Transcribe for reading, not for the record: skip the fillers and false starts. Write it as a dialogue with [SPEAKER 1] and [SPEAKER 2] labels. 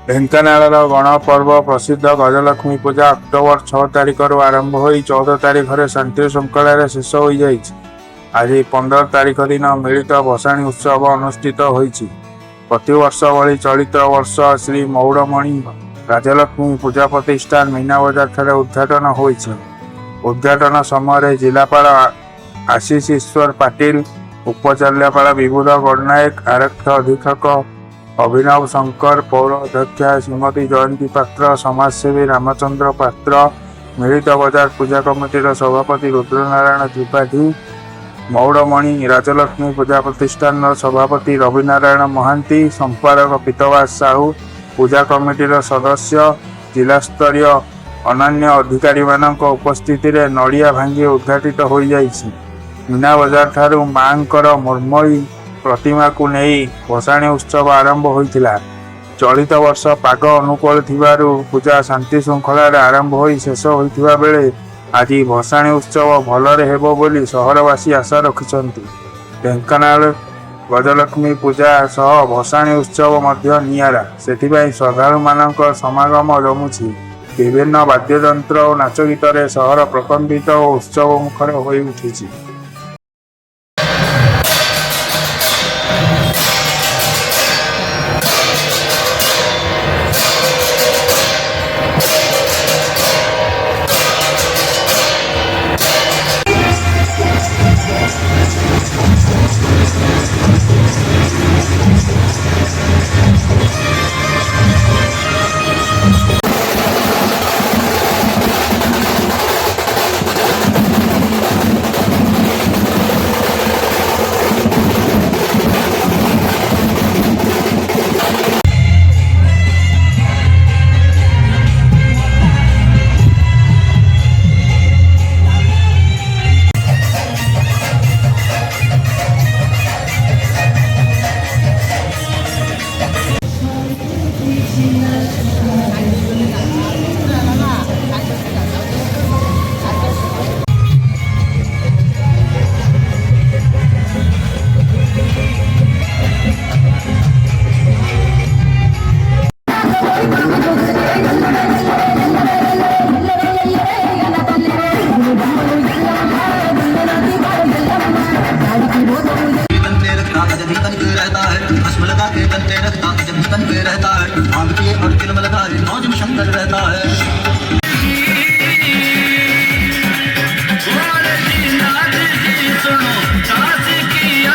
[SPEAKER 1] ଢେଙ୍କାନାଳର ଗଣପର୍ବ ପ୍ରସିଦ୍ଧ ଗଜଲକ୍ଷ୍ମୀ ପୂଜା ଅକ୍ଟୋବର 6 ତାରିଖରୁ ଆରମ୍ଭ ହୋଇ 14 ତାରିଖରେ ଶାନ୍ତି ଶୃଙ୍ଖଳାରେ ଶେଷ ହୋଇଯାଇଛି। ଆଜି 15 ତାରିଖ ଦିନ ମିଳିତ ଭସାଣୀ ଉତ୍ସବ ଅନୁଷ୍ଠିତ ହୋଇଛି। ପ୍ରତିବର୍ଷ ଭଳି ଚଳିତ ବର୍ଷ ଶ୍ରୀ ମୌଡ଼ମଣି ରାଜଲକ୍ଷ୍ମୀ ପୂଜା ପ୍ରତିଷ୍ଠାନ ମୀନାବଜାରଠାରେ ଉଦ୍ଘାଟନ ହୋଇଛି। ଉଦ୍ଘାଟନ ସମୟରେ ଜିଲ୍ଲାପାଳ ଆଶିଷ ଈଶ୍ୱର ପାଟିଲ, ଉପଜିଲ୍ଲାପାଳ ବିବୁଧ ଗଡ଼ନାୟକ, ଆରକ୍ଷୀ ଅଧୀକ୍ଷକ ଅଭିନବ ଶଙ୍କର, ପୌର ଅଧ୍ୟକ୍ଷା ଶ୍ରୀମତୀ ଜୟନ୍ତୀ ପାତ୍ର, ସମାଜସେବୀ ରାମଚନ୍ଦ୍ର ପାତ୍ର, ମିଳିତ ବଜାର ପୂଜା କମିଟିର ସଭାପତି ରୁଦ୍ରନାରାୟଣ ତ୍ରିପାଠୀ, ମୌଡ଼ମଣି ରାଜଲକ୍ଷ୍ମୀ ପୂଜା ପ୍ରତିଷ୍ଠାନର ସଭାପତି ରବିନାରାୟଣ ମହାନ୍ତି, ସମ୍ପାଦକ ପୀତବାସ ସାହୁ, ପୂଜା କମିଟିର ସଦସ୍ୟ, ଜିଲ୍ଲାସ୍ତରୀୟ ଅନ୍ୟାନ୍ୟ ଅଧିକାରୀମାନଙ୍କ ଉପସ୍ଥିତିରେ ନଡ଼ିଆ ଭାଙ୍ଗି ଉଦ୍ଘାଟିତ ହୋଇଯାଇଛି। ମୀନାବଜାରଠାରୁ ମାଙ୍କର ମୃଣ୍ମୟୀ ପ୍ରତିମାକୁ ନେଇ ଭସାଣୀ ଉତ୍ସବ ଆରମ୍ଭ ହୋଇଥିଲା। ଚଳିତ ବର୍ଷ ପାଗ ଅନୁକୂଳ ଥିବାରୁ ପୂଜା ଶାନ୍ତି ଶୃଙ୍ଖଳାରେ ଆରମ୍ଭ ହୋଇ ଶେଷ ହୋଇଥିବା ବେଳେ ଆଜି ଭସାଣୀ ଉତ୍ସବ ଭଲରେ ହେବ ବୋଲି ସହରବାସୀ ଆଶା ରଖିଛନ୍ତି। ଢେଙ୍କାନାଳ ଗଜଲକ୍ଷ୍ମୀ ପୂଜା ସହ ଭସାଣୀ ଉତ୍ସବ ମଧ୍ୟ ନିଆରା, ସେଥିପାଇଁ ଶ୍ରଦ୍ଧାଳୁମାନଙ୍କ ସମାଗମ ଜମୁଛି। ବିଭିନ୍ନ ବାଦ୍ୟଯନ୍ତ୍ର ଓ ନାଚ ଗୀତରେ ସହର ପ୍ରକମ୍ପିତ ଓ ଉତ୍ସବ ମୁଖର ହୋଇ ଉଠିଛି।
[SPEAKER 2] रहता है, भांग पिए और तिल में लगा है, मौज में शंकर रहता है।